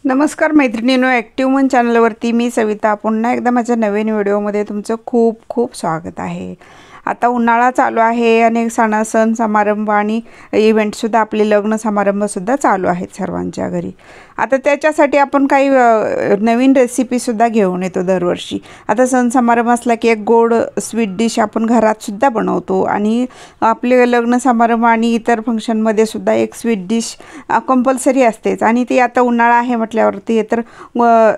नमस्कार मैत्रिणींनो, ॲक्टिव्ह मन चॅनलवरती मी सविता पुन्हा एकदा माझ्या नवीन व्हिडिओमध्ये तुमचं खूप खूप स्वागत आहे। आता उन्हाळा चालू आहे आणि सण समारंभ आणि इव्हेंटसुद्धा आपले लग्न समारंभसुद्धा चालू आहेत सर्वांच्या घरी। आता त्याच्यासाठी आपण काही नवीन रेसिपीसुद्धा घेऊन येतो दरवर्षी। आता सण समारंभ असला की एक गोड स्वीट डिश आपण घरातसुद्धा बनवतो आणि आपले लग्न समारंभ आणि इतर फंक्शनमध्ये सुद्धा एक स्वीट डिश कंपल्सरी असतेच। आणि ती आता उन्हाळा आहे म्हटल्यावरती तर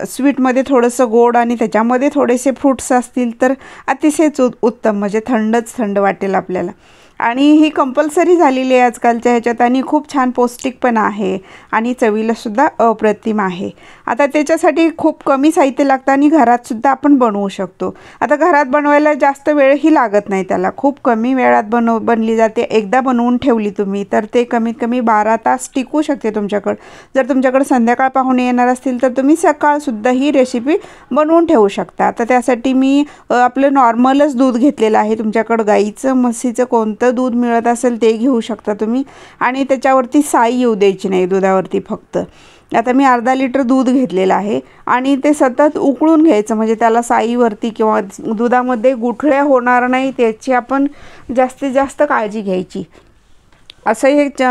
स्वीटमध्ये थोडंसं गोड आणि त्याच्यामध्ये थोडेसे फ्रूट्स असतील तर अतिशयच उत्तम, म्हणजे थंड वाटेल आपल्याला। आणि ही कंपल्सरी झालेली आहे आजकालच्या ह्याच्यात आणि खूप छान पौष्टिक पण आहे आणि चवीला सुद्धा अप्रतिम आहे। आता त्याच्यासाठी खूप कमी साहित्य लागतं आणि घरात सुद्धा आपण बनवू शकतो। आता घरात बनवायला जास्त वेळही लागत नाही, त्याला खूप कमी वेळात बनली जाते। एकदा बनवून ठेवली तुम्ही तर ते कमीत कमी 12 तास टिकू शकते तुमच्याकडे। जर तुमच्याकडे संध्याकाळ पाहुणे येणार असतील तर तुम्ही सकाळसुद्धा ही रेसिपी बनवून ठेवू शकता। आता त्यासाठी मी आपलं नॉर्मलच दूध घेतलेलं आहे। तुमच्याकडे गाईचं म्हशीचं कोणतं दूध मिळत असेल ते घेऊ शकता तुम्ही आणि त्याच्यावरती साई येऊ द्यायची नाही दुधावरती फक्त। आता मी अर्धा लिटर दूध घेतलेलं आहे आणि ते सतत उकळून घ्यायचं, म्हणजे त्याला साईवरती किंवा दुधामध्ये गुठळ्या होणार नाही त्याची आपण जास्तीत जास्त काळजी घ्यायची। असं एक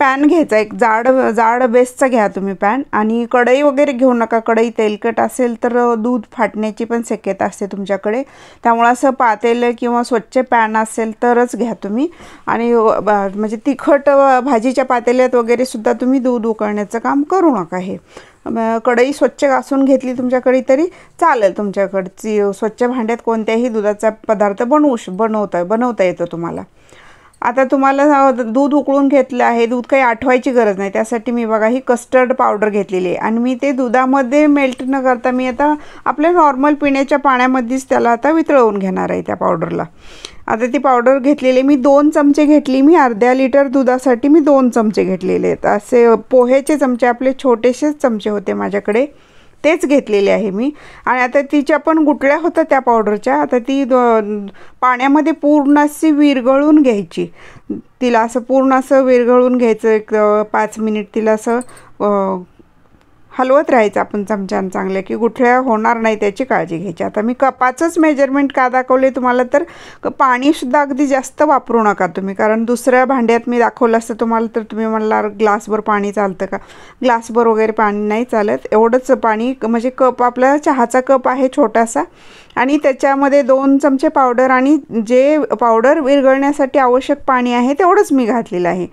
पॅन घ्यायचा, एक जाड बेसचा घ्या तुम्ही पॅन। आणि कढई वगैरे घेऊ नका, कढई तेलकट असेल तर दूध फाटण्याची पण शक्यता असते तुमच्याकडे, त्यामुळे असं पातेलं किंवा स्वच्छ पॅन असेल तरच घ्या तुम्ही। आणि म्हणजे तिखट भाजीच्या पातेल्यात वगैरे सुद्धा तुम्ही दूध उकळण्याचं काम करू नका। हे कढई स्वच्छ घासून घेतली तुमच्याकडे तरी चालेल, तुमच्याकडची स्वच्छ भांड्यात कोणत्याही दुधाचा पदार्थ बनवता येतो तुम्हाला। आता तुम्हाला दूध उकळून घेतलं आहे, दूध काही आठवायची गरज नाही, त्यासाठी मी बघा ही कस्टर्ड पावडर घेतलेली आहे आणि मी ते दुधामध्ये मेल्ट न करता मी आता आपल्या नॉर्मल पिण्याच्या पाण्यामध्येच त्याला आता वितळवून घेणार आहे त्या पावडरला। आता ती पावडर घेतलेली मी 2 चमचे घेतली। मी अर्ध्या लिटर दुधासाठी मी 2 चमचे घेतलेले आहेत। असे पोहेचे चमचे आपले छोटेसेच चमचे होते माझ्याकडे, तेच घेतलेले आहे मी। आणि आता तिच्या पण गुठळ्या होत्या त्या पावडरच्या, आता ती पाण्यामध्ये पूर्ण अशी विरघळून घ्यायची। तिला असं पूर्ण असं विरघळून घ्यायचं, एक 5 मिनिट तिला असं हलवत राहायचं आपण चमच्यानं चांगलं, की गुठळ्या होणार नाही त्याची काळजी घ्यायची। आता मी कपाचंच मेजरमेंट का दाखवले तुम्हाला, तर पाणीसुद्धा अगदी जास्त वापरू नका तुम्ही, कारण दुसऱ्या भांड्यात मी दाखवलं असतं तुम्हाला तर तुम्ही म्हणला ग्लासभर पाणी चालतं का, ग्लासभर वगैरे पाणी नाही चालत। एवढंच पाणी, म्हणजे कप आपला चहाचा कप आहे छोटासा आणि त्याच्यामध्ये 2 चमचे पावडर आणि जे पावडर विरघळण्यासाठी आवश्यक पाणी आहे तेवढंच मी घातलेलं आहे।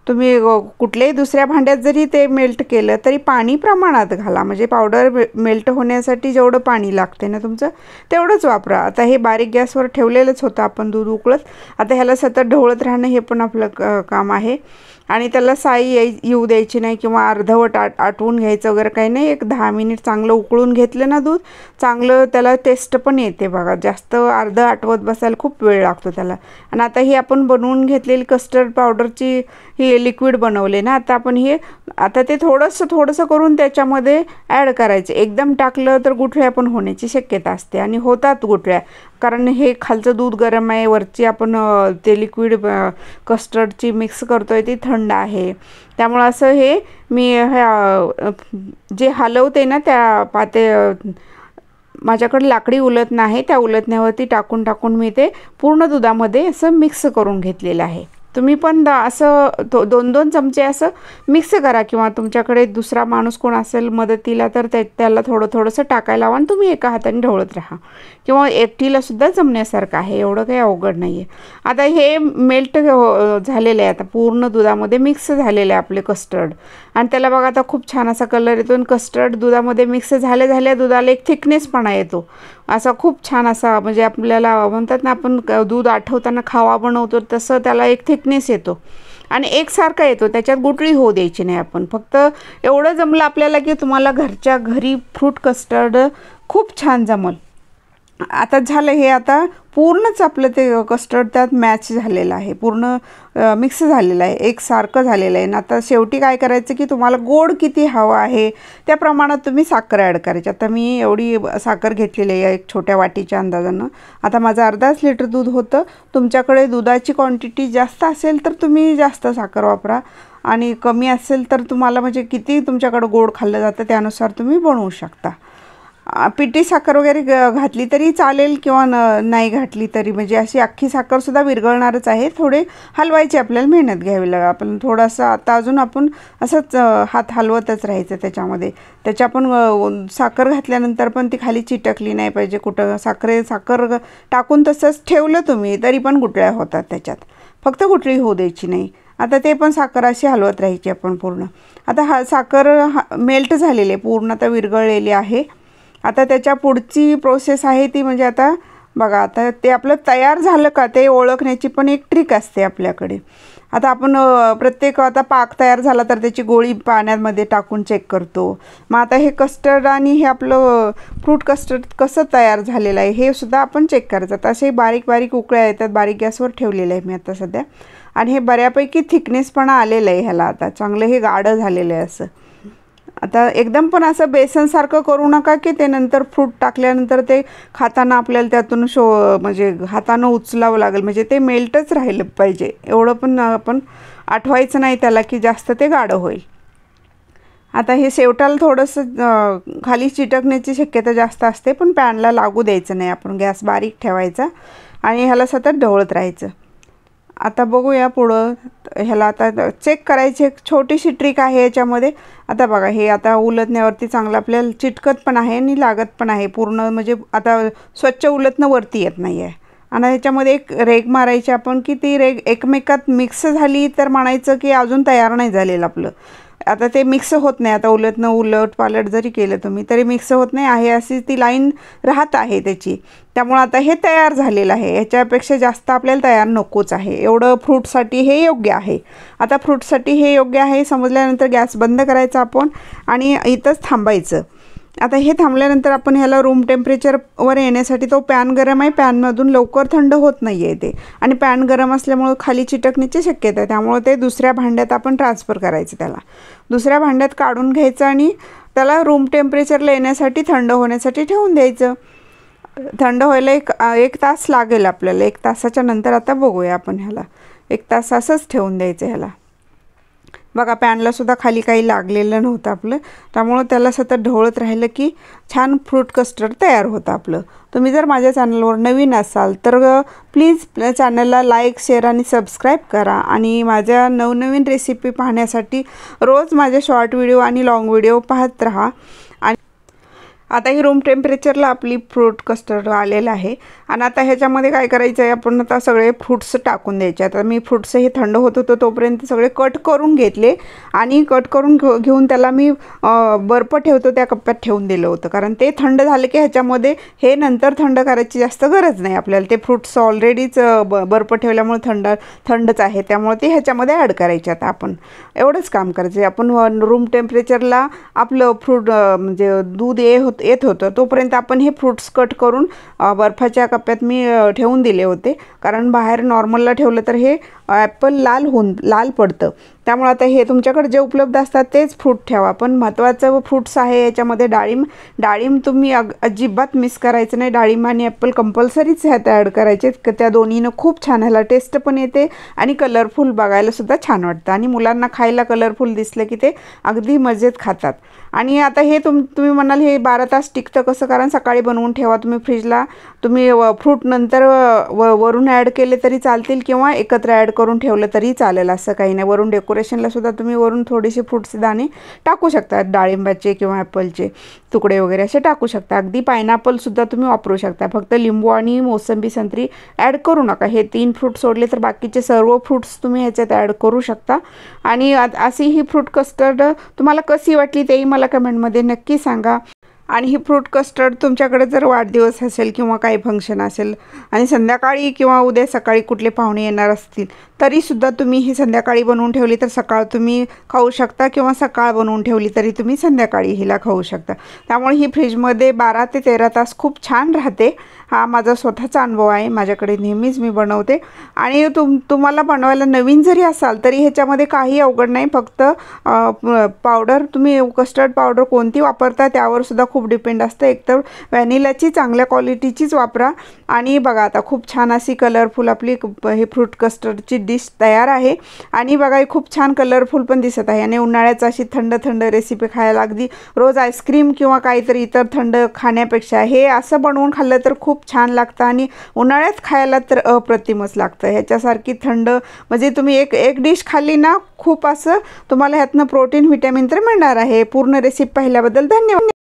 तुम्ही कुठल्याही दुसऱ्या भांड्यात जरी ते मेल्ट केलं तरी पाणी प्रमाणात घाला, म्हणजे पावडर मेल्ट होण्यासाठी जेवढं पाणी लागते ना तुमचं तेवढंच वापरा। आता हे बारीक गॅसवर ठेवलेलंच होतं आपण दूध उकळत, आता ह्याला सतत ढवळत राहणं हे पण आपलं काम आहे। आणि त्याला साई येऊ द्यायची नाही किंवा अर्धवट आटवून घ्यायचं वगैरे काही नाही। एक 10 मिनिट चांगलं उकळून घेतलं ना दूध, चांगलं त्याला टेस्ट पण येते बघा। जास्त अर्ध आटवत बसायला खूप वेळ लागतो त्याला। आणि आता ही आपण बनवून घेतलेली कस्टर्ड पावडरची ही लिक्विड बनवले ना, आता ते थोडंसं करून त्याच्यामध्ये ॲड करायचं। एकदम टाकलं तर गुठळ्या पण होण्याची शक्यता असते आणि होतात गुठळ्या, कारण हे खालचं दूध गरम आहे, वरची आपण ते लिक्विड कस्टर्डची मिक्स करतोय ती थंड आहे, त्यामुळं असं हे मी जे हलवते ना त्या माझ्याकडे लाकडी उलथणं आहे, त्या उलथण्यावरती टाकून मी ते पूर्ण दुधामध्ये असं मिक्स करून घेतलेलं आहे। तुम्ही पण असं 2-2 चमचे असं मिक्स करा, किंवा तुमच्याकडे दुसरा माणूस कोण असेल मदतीला तर त्याला थोडंसं टाकायला लावा आणि तुम्ही एका हाताने ढवळत राहा, किंवा एकटीला सुद्धा जमण्यासारखं आहे, एवढं काही अवघड नाही आहे। आता हे मेल्ट झालेलं आहे, आता पूर्ण दुधामध्ये मिक्स झालेलं आहे आपले कस्टर्ड आणि त्याला बघा आता खूप छान असा कलर येतो आणि कस्टर्ड दुधामध्ये मिक्स झाल्या दुधाला एक थिकनेसपणा येतो, असा खूप छान असा, म्हणजे आपल्याला म्हणतात ना आपण दूध आठवताना खावा बनवतो तसं त्याला एक थिकनेस येतो आणि एकसारखा येतो, त्याच्यात गुठळी होऊ द्यायची नाही आपण। फक्त एवढं जमलं आपल्याला की तुम्हाला घरच्या घरी फ्रूट कस्टर्ड खूप छान जमल। आता झालं हे, आता पूर्णच आपलं ते कस्टर्ड त्यात मॅच झालेलं आहे, पूर्ण मिक्स झालेलं आहे, एकसारखं झालेलं आहे। आता शेवटी काय करायचं की तुम्हाला गोड किती हवं आहे त्या प्रमाणात तुम्ही साखर ॲड करायची। आता मी एवढी साखर घेतलेली आहे एक छोट्या वाटीच्या अंदाजानं। आता माझं अर्धाच लिटर दूध होतं, तुमच्याकडे दुधाची क्वांटिटी जास्त असेल तर तुम्ही जास्त साखर वापरा आणि कमी असेल तर तुम्हाला म्हणजे किती तुमच्याकडे गोड खाल्लं जातं त्यानुसार तुम्ही बनवू शकता. पिठी साखर वगैरे घातली तरी चालेल किंवा नाही घातली तरी, म्हणजे अशी अख्खी साखरसुद्धा विरघळणारच आहे. थोडे हलवायची आपल्याला मेहनत घ्यावी लागेल. आपण थोडंसं आता अजून आपण असंच हात हलवतच राहायचं त्याच्यामध्ये. त्याच्या पण साखर घातल्यानंतर पण ती खाली चिटकली नाही पाहिजे कुठं. साखर टाकून तसंच ठेवलं तुम्ही तरी पण गुठळ्या होतात त्याच्यात, फक्त गुठळी होऊ द्यायची नाही. आता ते पण साखर अशी हलवत राहायची आपण पूर्ण. आता साखर मेल्ट झालेली आहे पूर्ण, आता विरघळलेली आहे. आता त्याच्या पुढची प्रोसेस आहे ती म्हणजे आता बघा, आता ते आपलं तयार झालं का ते ओळखण्याची पण एक ट्रिक असते आपल्याकडे. आता आपण प्रत्येक आता पाक तयार झाला तर त्याची गोळी पाण्यामध्ये टाकून चेक करतो. मग आता हे कस्टर्ड आणि हे आपलं फ्रूट कस्टर्ड कसं तयार झालेलं आहे हे सुद्धा आपण चेक करायचं. असे बारीक बारीक उकळ्या येतात, बारीक गॅसवर ठेवलेलं आहे मी आता सध्या. आणि हे बऱ्यापैकी थिकनेसपणा आलेलं आहे ह्याला, आता चांगलं हे गाढं झालेलं आहे असं. आता एकदम पण असं बेसनसारखं करू नका की ते नंतर फ्रूट टाकल्यानंतर ते खाताना आपल्याला त्यातून म्हणजे हातानं उचलावं लागेल, म्हणजे ते मेल्टच राहिलं पाहिजे. एवढं पण आपण आठवायचं नाही त्याला की जास्त ते गाढं होईल. आता हे शेवटाला थोडंसं खाली चिटकण्याची शक्यता जास्त असते, पण पॅनला लागू द्यायचं नाही. आपण गॅस बारीक ठेवायचा आणि ह्याला सतत ढवळत राहायचं. आता बघूया पुढं. ह्याला आता चेक करायची एक छोटीशी ट्रिक आहे याच्यामध्ये. आता बघा, हे आता उलटण्यावरती चांगलं आपल्याला चिटकत पण आहे आणि लागत पण आहे पूर्ण, म्हणजे आता स्वच्छ उलटणं वरती येत नाही आहे. आणि ह्याच्यामध्ये एक रेग मारायची आपण की ती रेग एकमेकात मिक्स झाली तर म्हणायचं की अजून तयार नाही झालेलं आपलं. आता ते मिक्स होत नाही. आता उलट पालट जरी केलं तुम्ही तरी मिक्स होत नाही आहे, अशी ती लाईन राहत आहे त्याची. त्यामुळं आता हे तयार झालेलं आहे. ह्याच्यापेक्षा जास्त आपल्याला तयार नकोच आहे. एवढं फ्रूटसाठी हे योग्य आहे. आता फ्रूटसाठी हे योग्य आहे समजल्यानंतर गॅस बंद करायचा आपण आणि इथंच थांबायचं. आता हे थांबल्यानंतर आपण ह्याला रूम टेम्परेचरवर येण्यासाठी, तो पॅन गरम आहे, पॅनमधून लवकर थंड होत नाही आहे ते. आणि पॅन गरम असल्यामुळं खाली चिटकण्याची शक्यता आहे. त्यामुळे ते दुसऱ्या भांड्यात आपण ट्रान्सफर करायचं. त्याला दुसऱ्या भांड्यात काढून घ्यायचं आणि त्याला रूम टेम्परेचरला येण्यासाठी, थंड होण्यासाठी ठेवून द्यायचं. थंड व्हायला एक तास लागेल आपल्याला. 1 तासाच्या नंतर आता बघूया आपण ह्याला. 1 तास असंच ठेवून द्यायचं ह्याला. बघा, पॅनलासुद्धा खाली काही लागलेलं नव्हतं आपलं, त्यामुळं त्याला सतत ढवळत राहिलं की छान फ्रूट कस्टर्ड तयार होतं आपलं. तुम्ही जर माझ्या चॅनलवर नवीन असाल तर प्लीज चॅनलला लाईक, शेअर आणि सबस्क्राईब करा. आणि माझ्या नवनवीन रेसिपी पाहण्यासाठी रोज माझे शॉर्ट व्हिडिओ आणि लॉंग व्हिडिओ पाहत राहा. आता ही रूम टेम्परेचरला आपली फ्रूट कस्टर्ड आलेलं आहे. आणि आता ह्याच्यामध्ये काय करायचं आहे, आपण आता सगळे फ्रूट्स टाकून द्यायचे. आता मी फ्रूट्स हे थंड होत होतं तोपर्यंत सगळे कट करून घेतले आणि कट करून घेऊन त्याला मी बर्फ ठेवतो त्या कप्प्यात ठेवून दिलं होतं. कारण ते थंड झालं की ह्याच्यामध्ये हे नंतर थंड करायची जास्त गरज नाही आपल्याला. ते फ्रूट्स ऑलरेडीच बर्फ ठेवल्यामुळे थंडच आहे, त्यामुळे ते ह्याच्यामध्ये ॲड करायचे. आता आपण एवढंच काम करायचं आहे. आपण रूम टेम्परेचरला आपलं फ्रूट म्हणजे दूध येत होतं तोपर्यंत आपण हे फ्रूट्स कट करून बर्फाच्या कप्प्यात मी ठेवून दिले होते. कारण बाहेर नॉर्मलला ठेवलं तर हे ॲपल लाल पडतं. त्यामुळे आता हे तुमच्याकडे जे उपलब्ध असतात तेच फ्रूट ठेवा. पण महत्त्वाचं फ्रूट्स आहे याच्यामध्ये डाळिंब तुम्ही अजिबात मिस करायचं नाही. डाळिंब आणि ॲपल कंपल्सरीच ह्यात ॲड करायचे. त्या दोन्हीनं खूप छान ह्याला टेस्ट पण येते आणि कलरफुल बघायलासुद्धा छान वाटतं. आणि मुलांना खायला कलरफुल दिसलं की ते अगदी मजेत खातात. आणि आता हे तुम्ही म्हणाल हे 12 तास टिकतं कसं? कारण सकाळी बनवून ठेवा तुम्ही फ्रीजला. तुम्ही फ्रूट नंतर वरून ॲड केले तरी चालतील किंवा एकत्र ॲड करून ठेवलं तरी चालेल, असं काही नाही. वरून डेकोरेशनला सुद्धा तुम्ही वरून थोडेसे फ्रूट्सचे दाणे टाकू शकता, डाळिंबाचे किंवा ॲपलचे तुकडे वगैरे असे टाकू शकता. अगदी पायनॅपलसुद्धा तुम्ही वापरू शकता. फक्त लिंबू आणि मोसंबी, संत्री ॲड करू नका. हे 3 फ्रूट सोडले तर बाकीचे सर्व फ्रूट्स तुम्ही ह्याच्यात ॲड करू शकता. आणि अशी ही फ्रूट कस्टर्ड तुम्हाला कशी वाटली तेही मला कमेंटमध्ये नक्की सांगा. आणि ही फ्रूट कस्टर्ड तुमच्याकडे जर वाढदिवस असेल किंवा काही फंक्शन असेल आणि संध्याकाळी किंवा उद्या सकाळी कुठले पाहुणे येणार असतील तरीसुद्धा तुम्ही ही संध्याकाळी बनवून ठेवली तर सकाळ तुम्ही खाऊ शकता किंवा सकाळ बनवून ठेवली तरी तुम्ही संध्याकाळी हिला खाऊ शकता. त्यामुळे ही फ्रीजमध्ये 12 ते 13 तास खूप छान राहते. हा माझा स्वतःचा अनुभव आहे. माझ्याकडे नेहमीच मी बनवते. आणि तुम्हाला बनवायला नवीन जरी असाल तरी ह्याच्यामध्ये काही अवघड नाही. फक्त पावडर तुम्ही कस्टर्ड पावडर कोणती वापरता त्यावर सुद्धा खूप डिपेंड असतं. एकतर व्हॅनिलाची चांगल्या क्वालिटीचीच वापरा. आणि बघा, आता खूप छान अशी कलरफुल आपली हे फ्रूट कस्टर्डची डिश डिश तयार आहे आणि बघा ही खूप छान कलरफुल पण दिसत आहे आणि उन्हाळ्याची अशी थंड थंड रेसिपी खायला अगदी रोज आईस्क्रीम किंवा काहीतरी इतर थंड खाण्यापेक्षा हे असं बनवून खाल्लं तर खूप छान लागतं आणि उन्हाळ्यात खायला तर अप्रतिमच लागतं। ह्याच्यासारखी थंड म्हणजे तुम्ही एक डिश खाल्ली ना खूप असं तुम्हाला ह्यातनं प्रोटीन व्हिटॅमिन तर मिळणार आहे। पूर्ण रेसिपी पाहिल्याबद्दल धन्यवाद।